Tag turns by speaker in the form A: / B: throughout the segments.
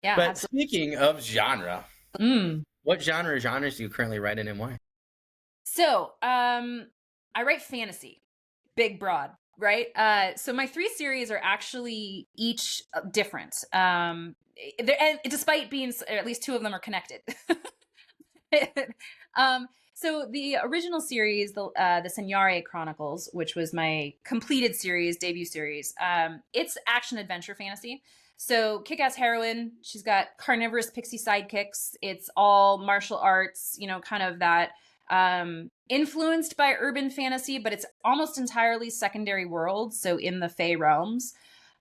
A: Yeah,
B: But
A: absolutely.
B: speaking of genre,
A: Mm.
B: what genres do you currently write in and why?
A: So, I write fantasy, big, broad, right? So my three series are actually each different. And despite being, at least two of them are connected. um, so the original series, the Signare Chronicles, which was my completed series, debut series, it's action adventure fantasy. So kick-ass heroine, she's got carnivorous pixie sidekicks. It's all martial arts, kind of that influenced by urban fantasy, but it's almost entirely secondary worlds, so in the Fey realms.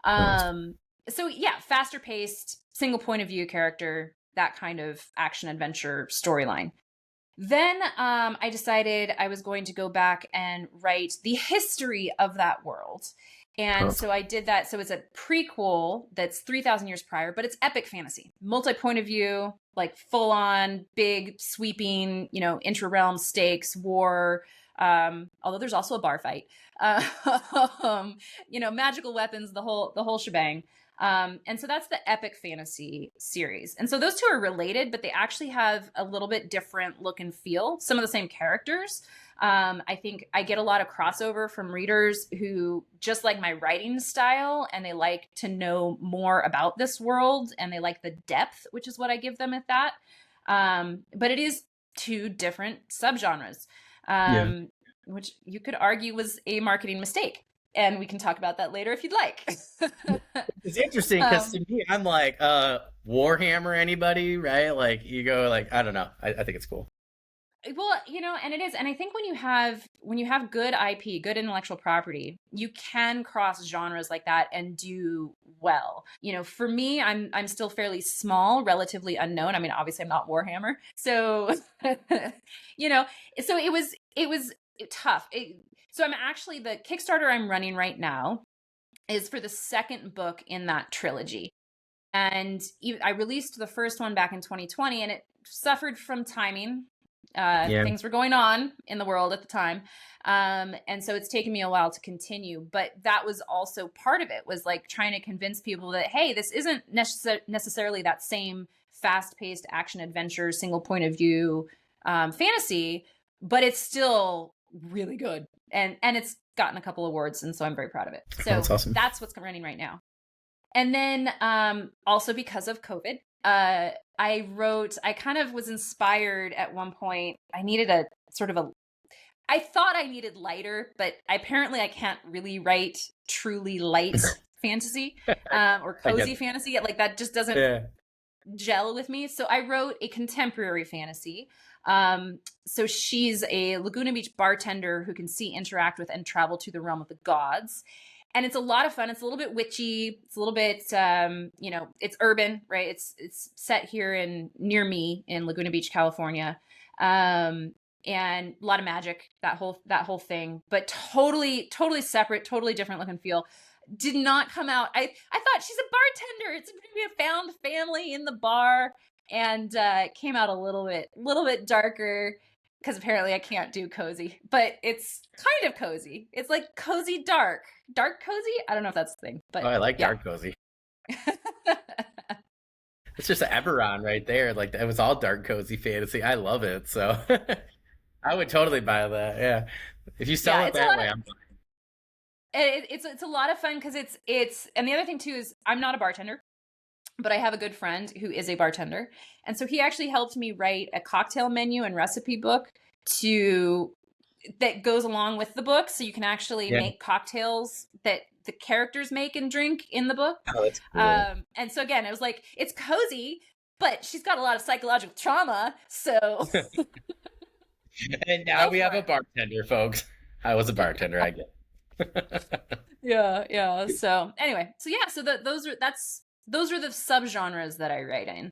B: Nice.
A: Um, so yeah, faster paced, single point of view character, that kind of action adventure storyline. Then I decided I was going to go back and write the history of that world. And
B: Huh.
A: so I did that. So it's a prequel that's 3,000 years prior, but it's epic fantasy, multi point of view, like full on, big, sweeping, intra-realm stakes, war. Although there's also a bar fight, magical weapons, the whole shebang. And so that's the epic fantasy series. And so those two are related, but they actually have a little bit different look and feel. Some of the same characters. I think I get a lot of crossover from readers who just like my writing style and they like to know more about this world and they like the depth, which is what I give them at that. But it is two different subgenres,
B: Yeah.
A: which you could argue was a marketing mistake. And we can talk about that later if you'd like.
B: It's interesting because
A: um,
B: to me, I'm like, Warhammer anybody, right? Like you go like, I don't know. I think it's cool.
A: well, and it is, and I think when you have good IP, good intellectual property, you can cross genres like that and do well. For me, I'm still fairly small, relatively unknown. I mean, obviously, I'm not Warhammer, so you know, so it was tough. So I'm actually the Kickstarter I'm running right now is for the second book in that trilogy. And I released the first one back in 2020 and it suffered from timing.
B: Yeah.
A: Things were going on in the world at the time. And so it's taken me a while to continue. But that was also part of it, was like trying to convince people that, hey, this isn't necessarily that same fast paced action adventure, single point of view fantasy, but it's still really good. And it's gotten a couple awards. And so I'm very proud of it.
B: Oh,
A: So
B: that's awesome.
A: that's what's running right now. And then also because of COVID, I kind of was inspired at one point. I needed a sort of I thought I needed lighter, but apparently I can't really write truly light fantasy or
B: I get
A: cozy fantasy. Like that just doesn't
B: yeah.
A: gel with me. So I wrote a contemporary fantasy. So she's a Laguna Beach bartender who can see, interact with, and travel to the realm of the gods. And it's a lot of fun. It's a little bit witchy. It's a little bit, it's urban, right? It's set here near me in Laguna Beach, California, and a lot of magic. That whole thing, but totally separate, totally different look and feel. Did not come out. I thought she's a bartender. It's going to be a found family in the bar, and came out a little bit darker because apparently I can't do cozy, but it's kind of cozy. It's like cozy dark cozy. I don't know if that's the thing,
B: Oh,
A: but
B: I like
A: yeah.
B: dark cozy. It's just an Eberron right there. Like that was all dark cozy fantasy. I love it. So I would totally buy that. Yeah. If you sell
A: Yeah,
B: it
A: it's a
B: that
A: lot
B: way,
A: of
B: I'm
A: it's a lot of fun because it's and the other thing too is I'm not a bartender, but I have a good friend who is a bartender. And so he actually helped me write a cocktail menu and recipe book to that goes along with the book, so you can actually
B: yeah.
A: make cocktails that the characters make and drink in the book.
B: Oh, that's cool.
A: And so again, it was like it's cozy, but she's got a lot of psychological trauma, so
B: And now
A: go
B: we have
A: for
B: a
A: it.
B: bartender, folks. I was a bartender, I get it.
A: Yeah. So anyway, so yeah, so those are the subgenres that I write in.